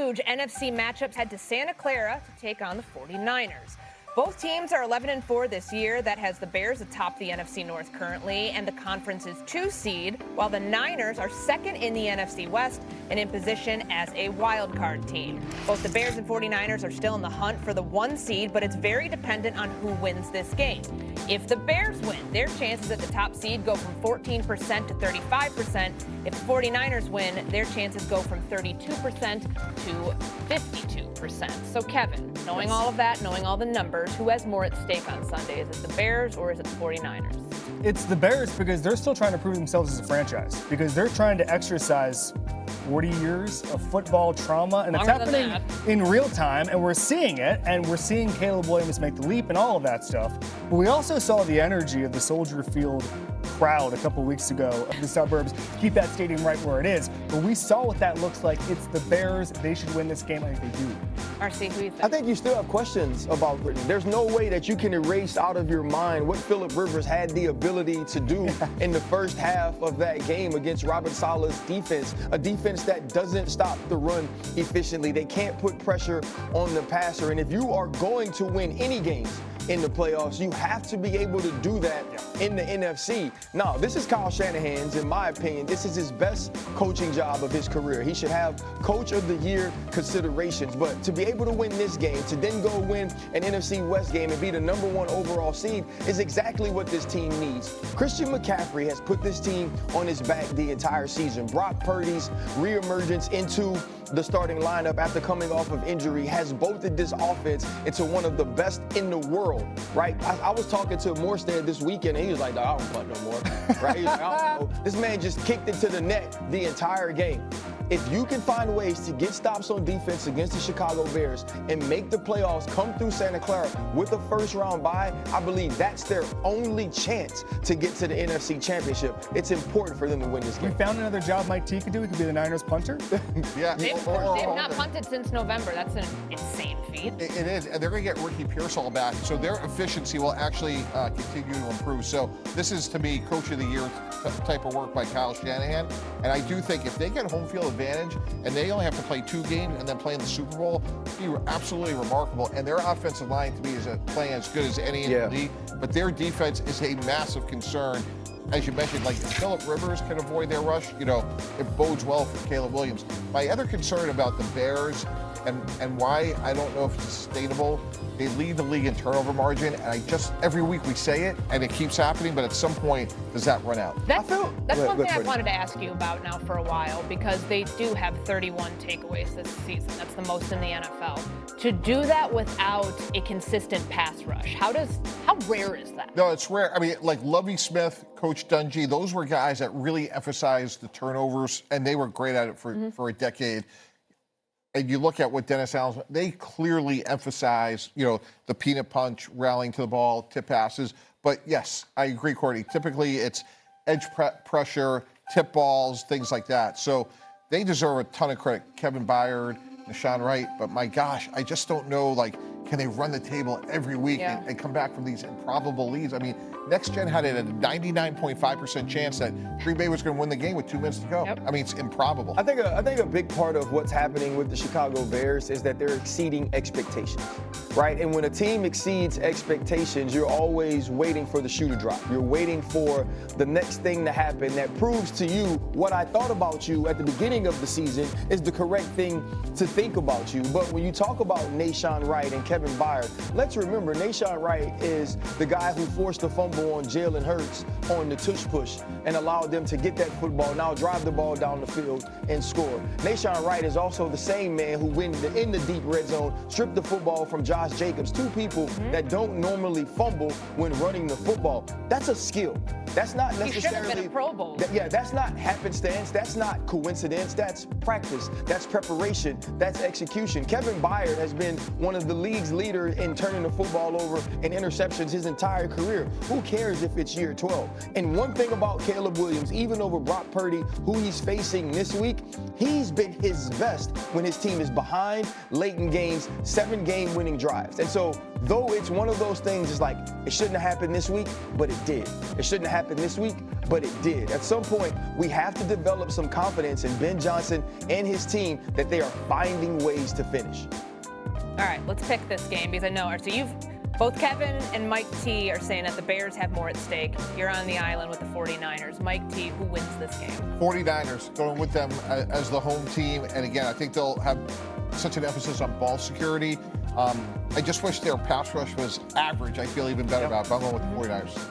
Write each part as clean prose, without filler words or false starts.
huge NFC matchups head to Santa Clara to take on the 49ers. Both teams are 11-4 this year. That has the Bears atop the NFC North currently, and the conference's 2 seed, while the Niners are second in the NFC West and in position as a wild card team. Both the Bears and 49ers are still in the hunt for the 1 seed, but it's very dependent on who wins this game. If the Bears win, their chances at the top seed go from 14% to 35%. If the 49ers win, their chances go from 32% to 52%. So, Kevin, knowing all of that, knowing all the numbers, who has more at stake on Sunday? Is it the Bears or is it the 49ers? It's the Bears because they're still trying to prove themselves as a franchise, because they're trying to exercise 40 years of football trauma, and it's happening in real time, and we're seeing it, and we're seeing Caleb Williams make the leap and all of that stuff. But we also saw the energy of the Soldier Field crowd a couple weeks ago of the suburbs to keep that stadium right where it is. But we saw what that looks like. It's the Bears. They should win this game. I think they do. RC, who you think? I think you still have questions about Brittany. There's no way that you can erase out of your mind what Phillip Rivers had the ability to do in the first half of that game against Robert Saleh's defense, a defense that doesn't stop the run efficiently. They can't put pressure on the passer. And if you are going to win any games in the playoffs, you have to be able to do that in the NFC. Now, this is Kyle Shanahan's, in my opinion, this is his best coaching job of his career. He should have Coach of the Year considerations. But to be able to win this game, to then go win an NFC West game and be the #1 overall seed is exactly what this team needs. Christian McCaffrey has put this team on his back the entire season. Brock Purdy's reemergence into the starting lineup after coming off of injury has bolted this offense into one of the best in the world, right? I was talking to Morstead this weekend, and he was like, I don't punt no more, right? He was like, I don't know. This man just kicked it to the net the entire game. If you can find ways to get stops on defense against the Chicago Bears and make the playoffs come through Santa Clara with a first-round bye, I believe that's their only chance to get to the NFC Championship. It's important for them to win this game. We found another job Mike T could do. He could be the Niners punter. Yeah. They've not punted since November. That's an insane feat. It is, and they're going to get Ricky Pearsall back, so their efficiency will actually continue to improve. So this is, to me, Coach of the Year type of work by Kyle Shanahan, and I do think if they get home field advantage and they only have to play 2 games and then play in the Super Bowl, it'd be absolutely remarkable. And their offensive line, to me, is playing as good as any in the league, but their defense is a massive concern. As you mentioned, like if Phillip Rivers can avoid their rush, you know, it bodes well for Caleb Williams. My other concern about the Bears and why I don't know if it's sustainable, they lead the league in turnover margin, and I just, every week we say it, and it keeps happening, but at some point, does that run out? That's one thing I've wanted to ask you about now for a while, because they do have 31 takeaways this season. That's the most in the NFL. To do that without a consistent pass rush, how rare is that? No, it's rare. I mean, like Lovie Smith, Coach Dungy, those were guys that really emphasized the turnovers, and they were great at it for a decade. And you look at what Dennis Allen, they clearly emphasize, you know, the peanut punch, rallying to the ball, tip passes. But yes, I agree, Courtney. Typically, it's edge pressure, tip balls, things like that. So they deserve a ton of credit. Kevin Byard, Deshaun Wright. But my gosh, I just don't know, like, can they run the table every week and come back from these improbable leads? I mean, Next Gen had a 99.5% chance that Green Bay was going to win the game with 2 minutes to go. I mean, it's improbable. I think a big part of what's happening with the Chicago Bears is that they're exceeding expectations, right? And when a team exceeds expectations, you're always waiting for the shoe to drop. You're waiting for the next thing to happen that proves to you what I thought about you at the beginning of the season is the correct thing to think about you. But when you talk about Deshaun Wright and Kevin Byard, let's remember Deshaun Wright is the guy who forced the fumble on Jalen Hurts on the tush push and allowed them to get that football, now drive the ball down the field and score. Deshaun Wright is also the same man who went in the deep red zone, stripped the football from Josh Jacobs, 2 people that don't normally fumble when running the football. That's a skill. That's not necessarily. He should have been a Pro Bowl. That's not happenstance. That's not coincidence. That's practice. That's preparation. That's execution. Kevin Byard has been one of the league's leaders in turning the football over in interceptions his entire career. Who cares if it's year 12? And one thing about Caleb Williams, even over Brock Purdy, who he's facing this week, he's been his best when his team is behind late in games, 7-game winning drives. And so though it's one of those things, it's like, it shouldn't have happened this week, but it did. It shouldn't have happened this week, but it did. At some point, we have to develop some confidence in Ben Johnson and his team that they are finding ways to finish. All right, let's pick this game because I know. So both Kevin and Mike T are saying that the Bears have more at stake. You're on the island with the 49ers. Mike T, who wins this game? 49ers, going with them as the home team. And again, I think they'll have such an emphasis on ball security. I just wish their pass rush was average. I feel even better about it, but I'm going with the 49ers.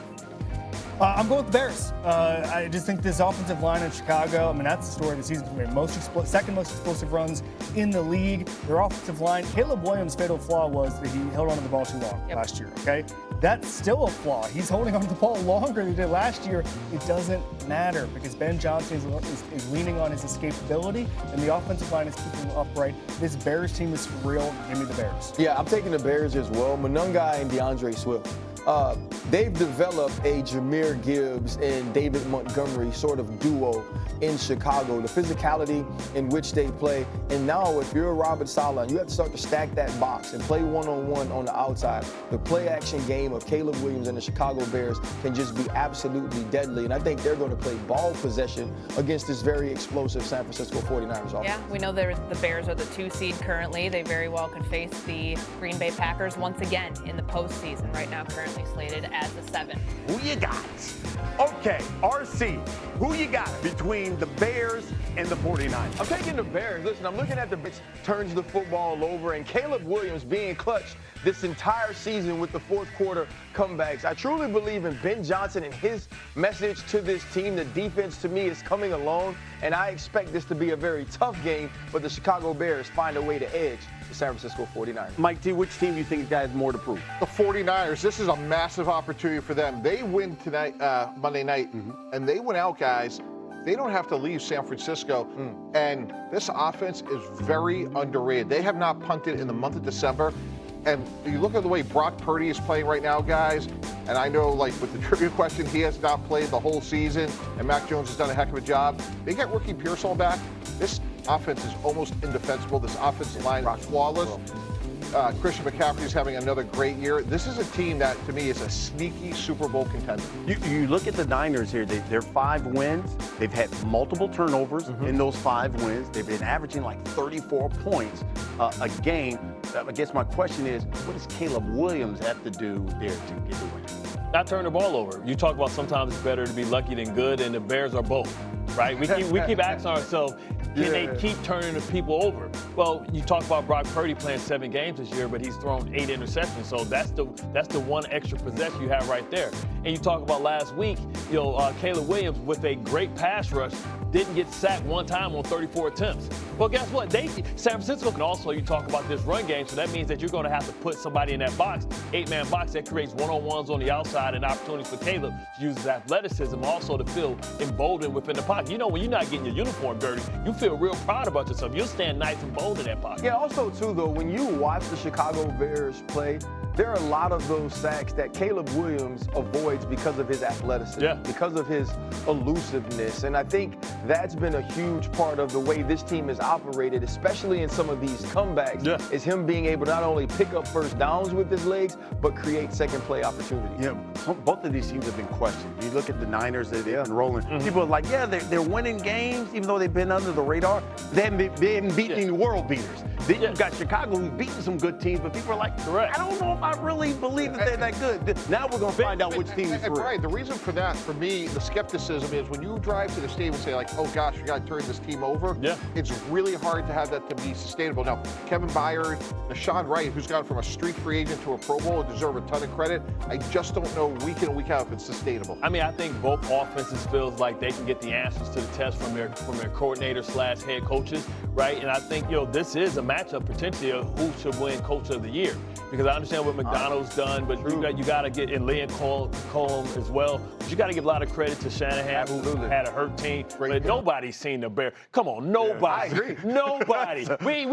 I'm going with the Bears. I just think this offensive line in Chicago, I mean, that's the story of the season. Second most explosive runs in the league. Their offensive line, Caleb Williams' fatal flaw was that he held onto the ball too long last year, okay? That's still a flaw. He's holding onto the ball longer than he did last year. It doesn't matter because Ben Johnson is leaning on his escapability, and the offensive line is keeping him upright. This Bears team is for real. Give me the Bears. Yeah, I'm taking the Bears as well. Monungai and DeAndre Swift. They've developed a Jahmyr Gibbs and David Montgomery sort of duo in Chicago. The physicality in which they play. And now if you're Robert Saleh, you have to start to stack that box and play one-on-one on the outside. The play-action game of Caleb Williams and the Chicago Bears can just be absolutely deadly. And I think they're going to play ball possession against this very explosive San Francisco 49ers offense. Yeah, we know the Bears are the 2 seed currently. They very well could face the Green Bay Packers once again in the postseason. Right now, currently slated as the 7. Who you got? Okay, RC, who you got between the Bears and the 49ers? I'm taking the Bears. Listen, I'm looking at the Bears turns the football over, and Caleb Williams being clutch this entire season with the fourth quarter comebacks. I truly believe in Ben Johnson and his message to this team. The defense, to me, is coming along, and I expect this to be a very tough game, but the Chicago Bears find a way to edge the San Francisco 49ers. Mike T, which team do you think has more to prove? The 49ers, this is a massive opportunity for them. They win tonight, Monday night, and they went out, guys. They don't have to leave San Francisco, and this offense is very underrated. They have not punted in the month of December, and you look at the way Brock Purdy is playing right now, guys, and I know, like, with the trivia question, he has not played the whole season, and Mac Jones has done a heck of a job. They get Ricky Pearsall back. This offense is almost indefensible. This offensive line is flawless. Christian McCaffrey is having another great year. This is a team that, to me, is a sneaky Super Bowl contender. You look at the Niners here. They're 5 wins. They've had multiple turnovers in those 5 wins. They've been averaging like 34 points a game. I guess my question is, what does Caleb Williams have to do there to get the win? Not turn the ball over. You talk about sometimes it's better to be lucky than good, and the Bears are both, right? We keep asking ourselves, can they keep turning the people over? Well, you talk about Brock Purdy playing 7 games this year, but he's thrown 8 interceptions. So that's the one extra possession you have right there. And you talk about last week, Caleb Williams with a great pass rush didn't get sacked one time on 34 attempts. Well, guess what? San Francisco can also, you talk about this run game, so that means that you're going to have to put somebody in that box, 8-man box that creates one-on-ones on the outside and opportunities for Caleb to use his athleticism also to feel emboldened within the pocket. You know, when you're not getting your uniform dirty, you feel real proud about yourself. You'll stand nice and bold in that pocket. Yeah, also, too, though, when you watch the Chicago Bears play, there are a lot of those sacks that Caleb Williams avoids because of his athleticism, because of his elusiveness. And I think that's been a huge part of the way this team has operated, especially in some of these comebacks, is him being able to not only pick up first downs with his legs, but create second play opportunities. Yeah, both of these teams have been questioned. You look at the Niners, they've been rolling. People are like, yeah, they're winning games, even though they've been under the radar. They haven't beaten any world beaters. Then you've got Chicago, who's beaten some good teams, but people are like, I don't know if I really believe that they're that good. Now we're going to find out which team is real. Right, the reason for that, for me, the skepticism is when you drive to the stadium and say, like, oh, gosh, we got to turn this team over, it's really hard to have that to be sustainable. Now, Kevin Byard, Deshaun Wright, who's gone from a street free agent to a Pro Bowl, deserve a ton of credit. I just don't know week in and week out if it's sustainable. I mean, I think both offenses feels like they can get the answers to the test from their coordinator/head coaches, right? And I think, this is a matchup potentially of who should win Coach of the Year. Because I understand what McDonald's done, but you got to get in Liam Cohen as well. But you got to give a lot of credit to Shanahan, who had a hurt team. But nobody's seen the Bears. Come on, nobody. I agree. Nobody. we